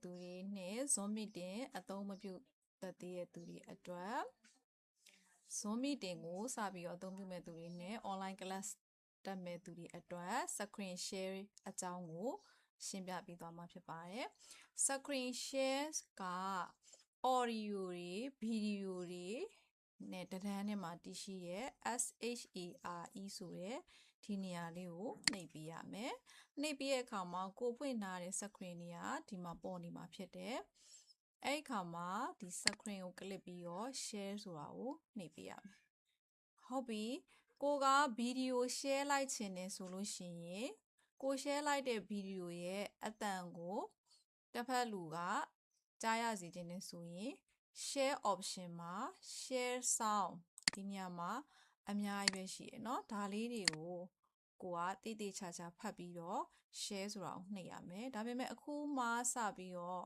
သူတွေနဲ့ Zoom meeting အသုံးမပြုတတ်သေးတဲ့သူတွေအတွက် Zoom meeting ကိုစပြီးတော့အသုံးပြုမဲ့သူတွေနဲ့ online class တက်မဲ့သူတွေအတွက် screen share အကြောင်းကိုရှင်းပြပေးသွားမှာဖြစ်ပါတယ်။ screen share က audio တွေ video တွေနဲ့တဒန်းနဲ့မှာတည်ရှိရဲ့ SHARE ဆိုတဲ့ဒီနေရာလေးကိုနှိပ်ပေးရမယ်။နှိပ်ပေးတဲ့အခါမှာကိုဖွင့်ထားတဲ့ screen တွေကဒီမှာပေါ်နေမှာဖြစ်တယ်။အဲ့ဒီအခါမှာဒီ screen ကို click ပြီးတော့ share ဆိုတာကိုနှိပ်ပေးရမယ်။ဟုတ်ပြီ။ကိုက video share လိုက်ချင်တယ်ဆိုလို့ရှိရင်ကို share လိုက်တဲ့ video ရဲ့အသံကိုတစ်ဖက်လူကကြားရစေချင်တယ်ဆိုရင် share option မှာ share sound ဒီနေရာမှာအများကြီးပဲရှိရယ်เนาะဒါလေးတွေကိုကိုကတိတိကျကျဖတ်ပြီးတော့ share ဆိုတာကိုနှိပ်ရမယ်ဒါပေမဲ့အခုမှစပြီးတော့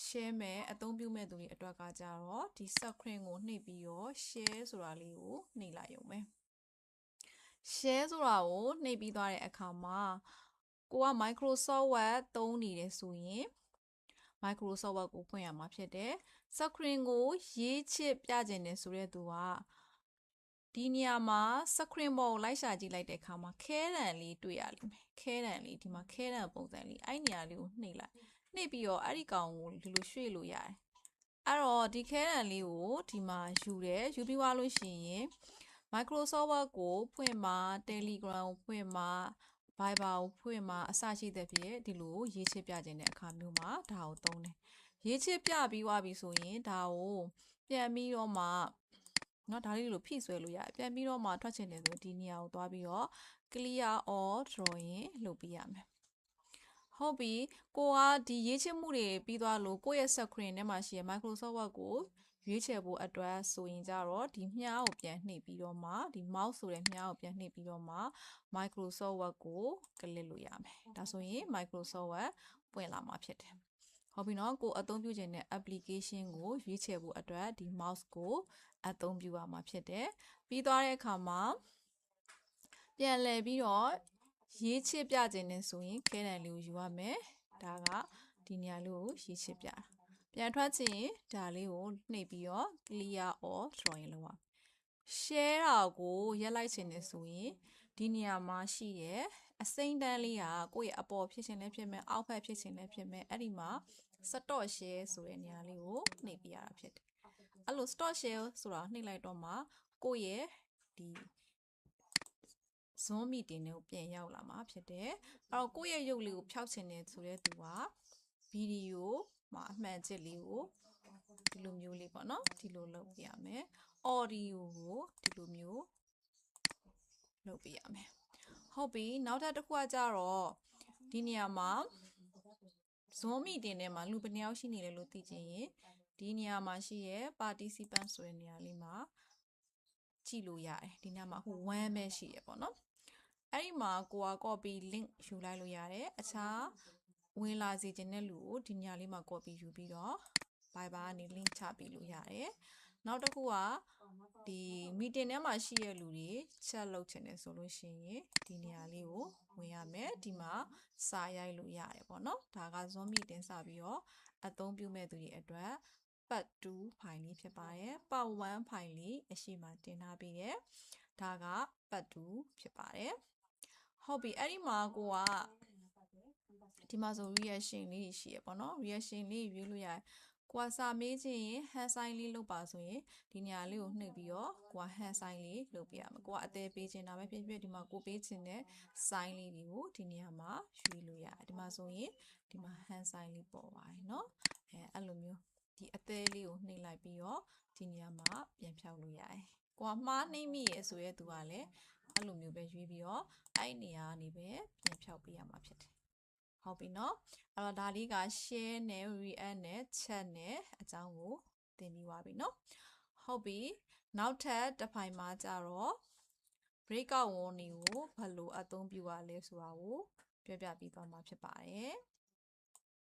share မဲ့အသုံးပြုမဲ့သူတွေအတွက်ကကြတော့ဒီ screen ကိုနှိပ်ပြီးတော့ share ဆိုတာလေးကိုနှိပ်လိုက်ရုံပဲ share ဆိုတာကိုနှိပ်ပြီးသွားတဲ့အခါမှာကိုက Microsoft Word သုံးနေတယ်ဆိုရင် Microsoft Word ကိုဖွင့်ရမှာဖြစ်တယ် screen ကိုရေးချစ်ပြချင်တယ်ဆိုတဲ့သူကဒီနေရာမှာ screen ပေါ်ကိုလိုက်ရှာကြည့်လိုက်တဲ့အခါမှာခဲတံလေးတွေ့ရလိမ့်မယ်ခဲတံလေးဒီမှာခဲတံပုံစံလေးအဲ့နေရာလေးကိုနှိပ်လိုက်နှိပ်ပြီးတော့အဲ့ဒီကောင်ကိုဒီလိုရွှေ့လို့ရတယ်အဲ့တော့ဒီခဲတံလေးကိုဒီမှာယူတယ်ယူပြီးသွားလို့ရှိရင် Microsoft Word ကိုဖွင့်မှာ Telegram ကိုဖွင့်မှာ Viber ကိုဖွင့်မှာအစရှိတဲ့ဖြစ်ဒီလိုရေးချစ်ပြခြင်းတဲ့အခါမျိုးမှာဒါကိုသုံးတယ်ရေးချစ်ပြပြီးသွားပြီဆိုရင်ဒါကိုပြန်ပြီးတော့မှเนาะဒါလေးလိုဖိဆွဲလို့ရတယ်ပြန်ပြီးတော့မှထွက်ချင်တယ်ဆိုဒီနေရာကိုသွားပြီးတော့ clear all drawing လုပ်ပေးရမယ်ဟုတ်ပြီကိုကဒီရေးချစ်မှုတွေပြီးသွားလို့ကိုယ့်ရဲ့ screen ထဲမှာရှိရ Microsoft Word ကိုရွေးချယ်ဖို့အတွက်ဆိုရင်ကြတော့ဒီမြားကိုပြန်နှိပ်ပြီးတော့မှဒီ mouse ဆိုတဲ့မြားကိုပြန်နှိပ်ပြီးတော့မှ Microsoft Word ကို click လို့ရမယ်ဒါဆိုရင် Microsoft Word ပွင့်လာမှာဖြစ်တယ်ဟုတ်ပြီနော်ကိုအသုံးပြုခြင်းတဲ့ application ကိုရွေးချယ်ဖို့အတွက်ဒီ mouse ကိုအသုံးပြုရမှာဖြစ်တယ်ပြီးသွားတဲ့အခါမှာပြန်လည်ပြီးတော့ရေးချစ်ပြခြင်းနဲ့ဆိုရင်ခဲတံလေးကိုယူရမယ်ဒါကဒီနေရာလေးကိုရေးချစ်ပြတာပြန်ထွက်ချင်ဒါလေးကိုနှိပ်ပြီးတော့ clear all drawing လုပ်ရ share တာကိုရက်လိုက်ခြင်းနဲ့ဆိုရင်ဒီနေရာမှာရှိရဲ့အစိမ့်တန်းလေးကကိုယ့်ရဲ့အပေါ်ဖြစ်ခြင်းလည်းဖြစ်မယ်အောက်ဖက်ဖြစ်ခြင်းလည်းဖြစ်မယ်အဲ့ဒီမှာ stop share ဆိုတဲ့နေရာလေးကိုနှိပ်ပြရတာဖြစ်တယ်အဲ့လို stop share ဆိုတာနှိပ်လိုက်တော့မှကိုယ့်ရဲ့ဒီ Zoom meeting ကိုပြန်ရောက်လာမှာဖြစ်တယ်အဲ့တော့ကိုယ့်ရဲ့ရုပ်လေးကိုဖျောက်ချင်တယ်ဆိုတဲ့သူကဗီဒီယိုမှာအမှန်ချစ်လေးကိုဒီလိုမျိုးလေးပေါ့နော်ဒီလိုလုပ်ပြရမယ် audio ကိုဒီလိုမျိုးလုပ်ပြရမယ်ဟုတ်ပြီနောက်ထပ်တစ်ခုကကြတော့ဒီနေရာမှာ Zoom meeting ထဲမှာလူဘယ်နှယောက်ရှိနေလဲလို့သိချင်ရင်ဒီနေရာမှာရှိရဲ့ participant ဆိုတဲ့နေရာလေးမှာကြည့်လို့ရတယ်ဒီနေရာမှာအခု1ပဲရှိရပေါ့နော်အဲ့ဒီမှာကိုက copy link ယူလိုက်လို့ရတယ်အခြားဝင်လာစေခြင်းတဲ့လူကိုဒီနေရာလေးမှာ copy ယူပြီးတော့ Viber ကနေ link ချပေးလို့ရတယ်နောက်တစ်ခုကဒီ meeting ထဲမှာရှိတဲ့လူတွေ chat လုပ်ချင်တယ်ဆိုလို့ရှိရင်ဒီနေရာလေးကိုဝင်ရမယ်ဒီမှာစာရိုက်လို့ရတယ်ပေါ့နော်ဒါက Zoom meeting စပြီးတော့အသုံးပြုမဲ့သူတွေအတွက် part 2 file လေးဖြစ်ပါတယ် part 1 file လေးအရှိမတင်ထားပေးတယ်ဒါက part 2 ဖြစ်ပါတယ်ဟုတ်ပြီအဲ့ဒီမှာကိုကဒီမှာဆို reaction လေးရှိရပေါ့နော် reaction လေးရွေးလို့ရတယ်ကိုကစာမေးခြင်းရင် hand sign လေးလုပ်ပါဆိုရင်ဒီနေရာလေးကိုနှိပ်ပြီးတော့ကိုက hand sign လေးလုပ်ပြရမယ်ကိုကအသေးပေးခြင်းဒါပဲဖြစ်ဖြစ်ဒီမှာကိုပေးခြင်းတဲ့ sign လေးတွေကိုဒီနေရာမှာရွေးလို့ရတယ်ဒီမှာဆိုရင်ဒီမှာ hand sign လေးပေါ်ပါတယ်เนาะအဲ့လိုမျိုးဒီအသေးလေးကိုနှိပ်လိုက်ပြီးတော့ဒီနေရာမှာပြန်ဖြောက်လို့ရတယ်ကိုကမှားနှိပ်မိရဆိုရဲသူကလည်းအဲ့လိုမျိုးပဲရွေးပြီးတော့အဲ့နေရာကနေပဲပြန်ဖြောက်ပေးရမှာဖြစ်တယ်ဟုတ်ပြီเนาะအဲ့တော့ဒါလေးက share နဲ့ react နဲ့ chat နဲ့အကြောင်းကိုသင်ပြီးသွားပြီเนาะဟုတ်ပြီနောက်ထပ်တစ်ဖိုင်မှာကြတော့ breakout warning ကိုဘယ်လိုအသုံးပြုရလဲဆိုတာကိုပြောပြပြီးသွားမှာဖြစ်ပါတယ်